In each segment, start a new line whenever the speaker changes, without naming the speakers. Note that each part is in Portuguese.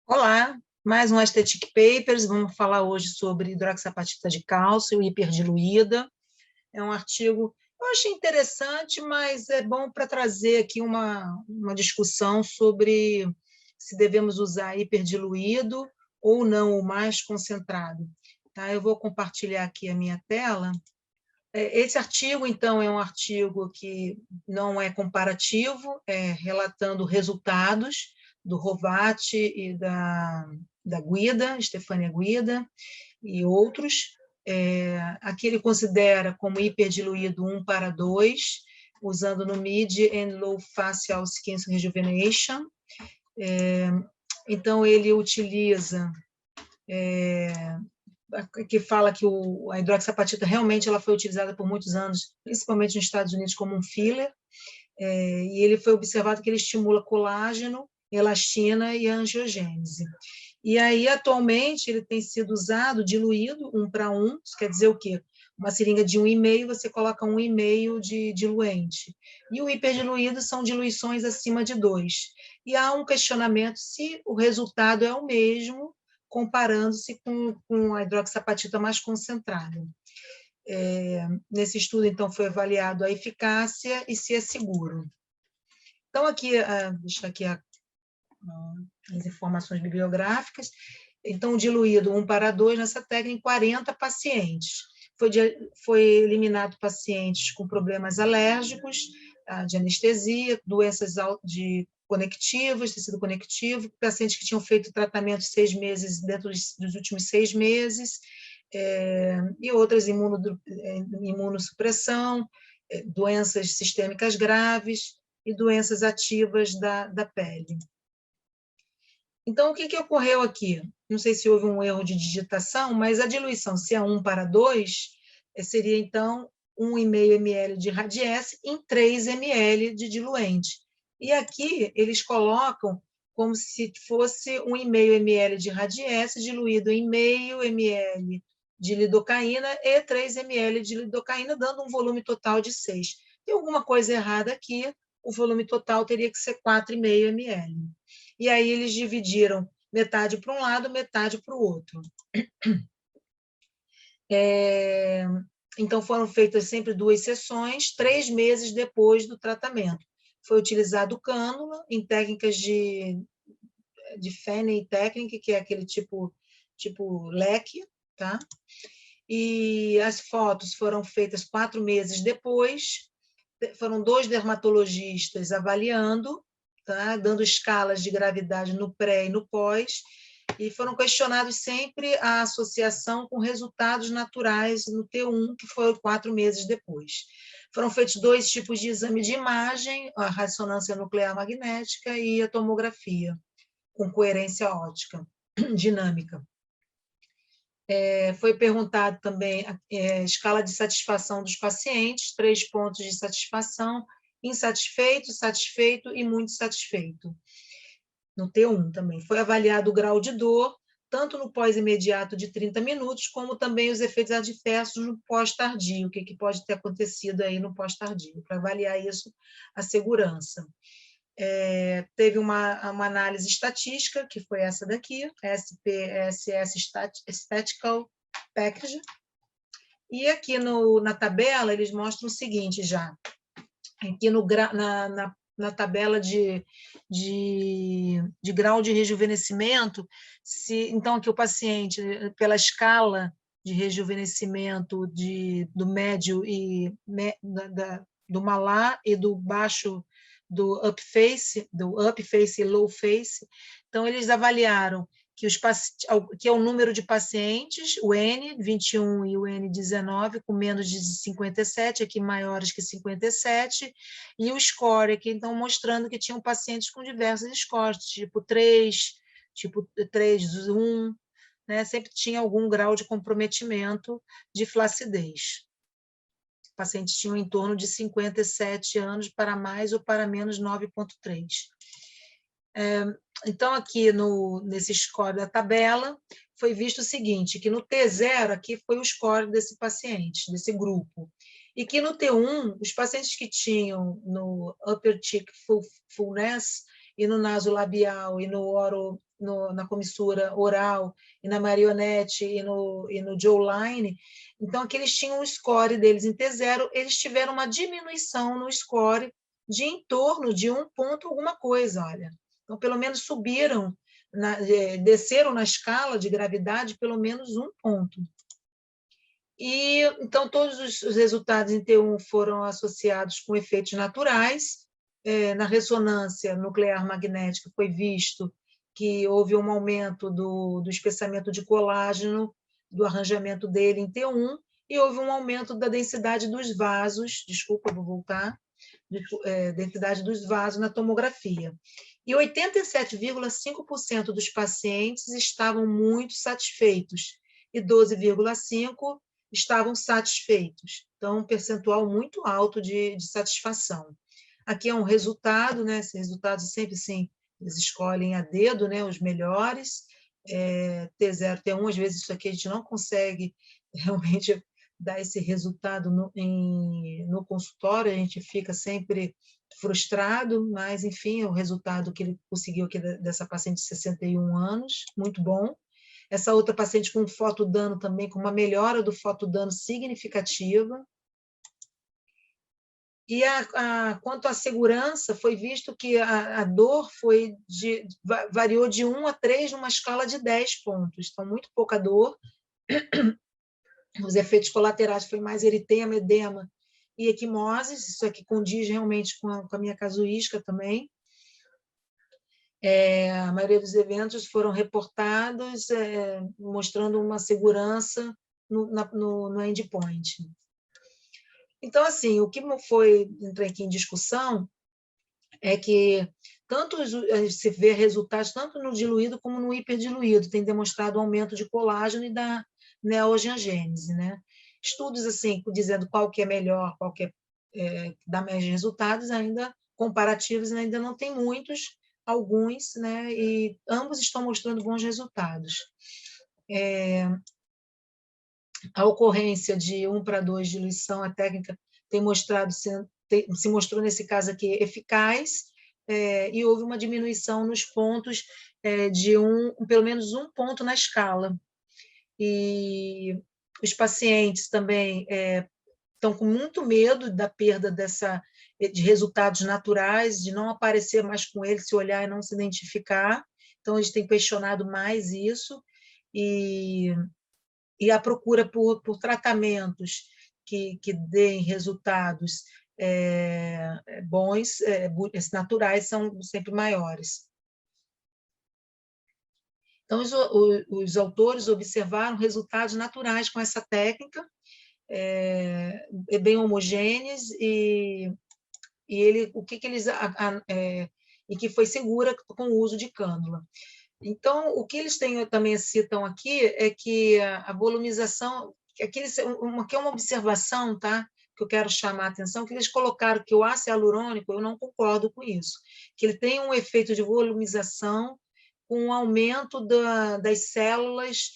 Olá, mais um Aesthetic Papers. Vamos falar hoje sobre hidroxapatita de cálcio hiperdiluída. É um artigo que eu achei interessante, mas é bom para trazer aqui uma discussão sobre se devemos usar hiperdiluído ou não, o mais concentrado. Tá? Eu vou compartilhar aqui a minha tela. Esse artigo, então, é um artigo que não é comparativo, é relatando resultados do Rovati e da Guida, Stefania Guida, e outros. Aqui ele considera como hiperdiluído 1:2, usando no Mid and Low Facial Skin Rejuvenation. Então, ele utiliza que fala que a hidroxapatita realmente ela foi utilizada por muitos anos, principalmente nos Estados Unidos, como um filler, e ele foi observado que ele estimula colágeno, elastina e angiogênese. E aí, atualmente, ele tem sido usado diluído 1:1, isso quer dizer o quê? Uma seringa de 1,5, você coloca 1,5 de diluente. E o hiperdiluído são diluições acima de 2. E há um questionamento se o resultado é o mesmo, comparando-se com a hidroxapatita mais concentrada. Nesse estudo, então, foi avaliado a eficácia e se é seguro. Então, aqui, deixa aqui as informações bibliográficas. Então, diluído 1:2 nessa técnica em 40 pacientes. Foi eliminado pacientes com problemas alérgicos, de anestesia, doenças de conectivas, tecido conectivo, pacientes que tinham feito tratamento 6 meses dentro dos últimos 6 meses, e outras imunossupressão, doenças sistêmicas graves e doenças ativas da pele. Então, o que ocorreu aqui? Não sei se houve um erro de digitação, mas a diluição, se é 1:2, seria, então, 1,5 ml de radiesse em 3 ml de diluente. E aqui eles colocam como se fosse 1,5 ml de radiesse diluído em meio ml de lidocaína e 3 ml de lidocaína, dando um volume total de 6. Tem alguma coisa errada aqui, o volume total teria que ser 4,5 ml. E aí eles dividiram metade para um lado, metade para o outro. Então, foram feitas sempre 2 sessões, 3 meses depois do tratamento. Foi utilizado cânula em técnicas de Feney técnica, que é aquele tipo leque, tá? E as fotos foram feitas 4 meses depois, foram 2 dermatologistas avaliando, tá? Dando escalas de gravidade no pré e no pós, e foram questionados sempre a associação com resultados naturais no T1, que foi 4 meses depois. Foram feitos 2 tipos de exame de imagem, a ressonância nuclear magnética e a tomografia, com coerência óptica dinâmica. Foi perguntado também a escala de satisfação dos pacientes, 3 pontos de satisfação: insatisfeito, satisfeito e muito satisfeito. No T1 também. Foi avaliado o grau de dor, tanto no pós-imediato de 30 minutos, como também os efeitos adversos no pós-tardio, o que pode ter acontecido aí no pós-tardio, para avaliar isso, a segurança. Teve uma análise estatística, que foi essa daqui, SPSS Statistical Package, e aqui na tabela eles mostram o seguinte já, aqui na tabela de grau de rejuvenescimento, então aqui o paciente, pela escala de rejuvenescimento do médio e do malá e do baixo, do up face e low face, então eles avaliaram que é o número de pacientes, o N, 21 e o N, 19, com menos de 57, aqui maiores que 57, e o score aqui, então, mostrando que tinham pacientes com diversos scores, tipo 3, tipo 3, 1, né? Sempre tinha algum grau de comprometimento de flacidez. Os pacientes tinham em torno de 57 anos para mais ou para menos 9,3. Então, aqui nesse score da tabela, foi visto o seguinte, que no T0, aqui foi o score desse paciente, desse grupo, e que no T1, os pacientes que tinham no upper cheek fullness, e no nasolabial, e na comissura oral, e na marionete, e no jawline. Então, que eles tinham o score deles em T0, eles tiveram uma diminuição no score de em torno de 1 ponto alguma coisa, olha. Então, pelo menos subiram, desceram na escala de gravidade pelo menos 1 ponto. E, então, todos os resultados em T1 foram associados com efeitos naturais. Na ressonância nuclear magnética foi visto que houve um aumento do espessamento de colágeno, do arranjamento dele em T1, e houve um aumento da densidade dos vasos, desculpa, vou voltar, densidade dos vasos na tomografia. E 87,5% dos pacientes estavam muito satisfeitos, e 12,5% estavam satisfeitos. Então, um percentual muito alto de satisfação. Aqui é um resultado, né? Esses resultados sempre, sim, eles escolhem a dedo, né? Os melhores, T0, T1, às vezes isso aqui a gente não consegue realmente dar esse resultado no consultório, a gente fica sempre frustrado, mas, enfim, é o resultado que ele conseguiu aqui dessa paciente de 61 anos, muito bom. Essa outra paciente com fotodano também, com uma melhora do fotodano significativa. E quanto à segurança, foi visto que a dor variou de 1 a 3 numa escala de 10 pontos. Então, muito pouca dor. Os efeitos colaterais foi mais eritema, edema e equimoses. Isso aqui condiz realmente com a minha casuística também. A maioria dos eventos foram reportados, mostrando uma segurança no endpoint. Então, assim, o que entrou aqui em discussão é que tanto se vê resultados tanto no diluído como no hiperdiluído, tem demonstrado aumento de colágeno e da neogeogênese, né? Estudos assim, dizendo qual que é melhor, qual que dá mais resultados, ainda comparativos, ainda não tem muitos, alguns, né? E ambos estão mostrando bons resultados. A ocorrência de 1:2 diluição, a técnica tem se mostrou nesse caso aqui eficaz, e houve uma diminuição nos pontos de pelo menos 1 ponto na escala. E os pacientes também estão com muito medo da perda de resultados naturais, de não aparecer mais com ele, se olhar e não se identificar. Então, eles têm questionado mais isso, e a procura por tratamentos que deem resultados bons, naturais, são sempre maiores. Então, os autores observaram resultados naturais com essa técnica, bem homogêneos, e que foi segura com o uso de cânula. Então, o que eles também citam aqui é que a volumização, aqui é uma observação, tá? Que eu quero chamar a atenção, que eles colocaram que o ácido hialurônico, eu não concordo com isso, que ele tem um efeito de volumização com um aumento das células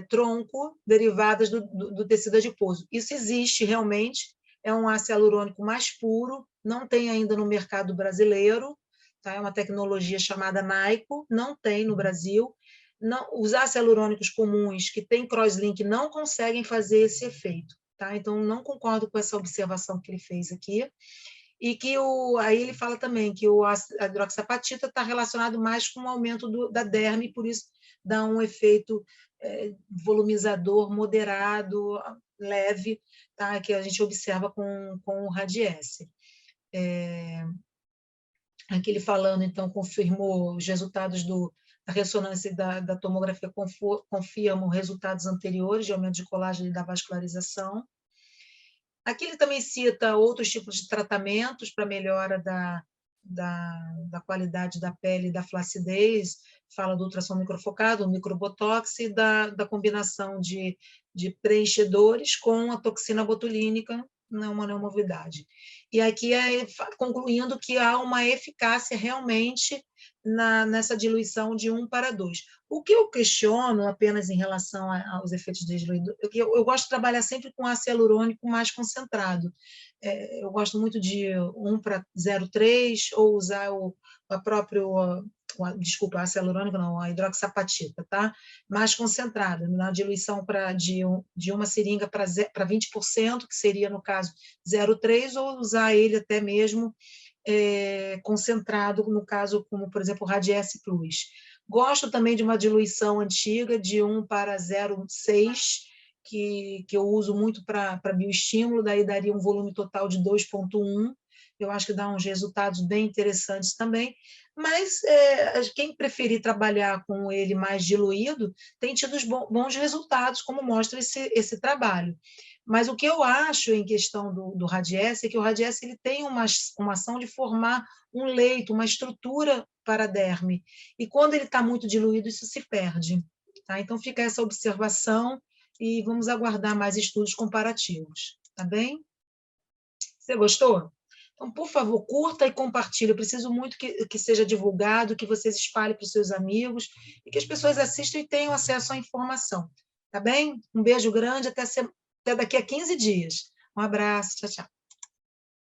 tronco derivadas do tecido adiposo. Isso existe realmente, é um ácido hialurônico mais puro, não tem ainda no mercado brasileiro, tá? É uma tecnologia chamada NAICO, não tem no Brasil. Não, os ácidos hialurônicos comuns que têm crosslink não conseguem fazer esse efeito. Tá? Então, não concordo com essa observação que ele fez aqui. E que aí ele fala também que a hidroxapatita está relacionado mais com o aumento da derme, por isso dá um efeito volumizador moderado, leve, tá? Que a gente observa com o Radiesse. Aqui ele falando, então, confirmou os resultados da ressonância e da tomografia, confirmam resultados anteriores de aumento de colágeno e da vascularização. Aqui ele também cita outros tipos de tratamentos para melhora da qualidade da pele e da flacidez, fala do ultrassom microfocado, o microbotox e da combinação de preenchedores com a toxina botulínica, uma neomovidade. E aqui concluindo que há uma eficácia realmente nessa diluição de 1:2. O que eu questiono apenas em relação aos efeitos diluídos, eu gosto de trabalhar sempre com ácido hialurônico mais concentrado. Eu gosto muito de 1:0,3 ou usar a próprio, desculpa, ácido hialurônico não, a hidroxapatita, tá? Mais concentrada, na diluição de uma seringa para 20%, que seria, no caso, 0,3, ou usar ele até mesmo concentrado, no caso, como, por exemplo, o Radiesse Plus. Gosto também de uma diluição antiga, de 1:0,6, que eu uso muito para bioestímulo, daí daria um volume total de 2,1. Eu acho que dá uns resultados bem interessantes também, mas quem preferir trabalhar com ele mais diluído tem tido bons resultados, como mostra esse trabalho. Mas o que eu acho em questão do Radiesse é que o Radiesse ele tem uma ação de formar um leito, uma estrutura para a derme, e quando ele está muito diluído, isso se perde. Tá? Então, fica essa observação e vamos aguardar mais estudos comparativos. Tá bem? Você gostou? Então, por favor, curta e compartilhe. Eu preciso muito que seja divulgado, que vocês espalhem para os seus amigos e que as pessoas assistam e tenham acesso à informação. Tá bem? Um beijo grande, até daqui a 15 dias. Um abraço, tchau, tchau.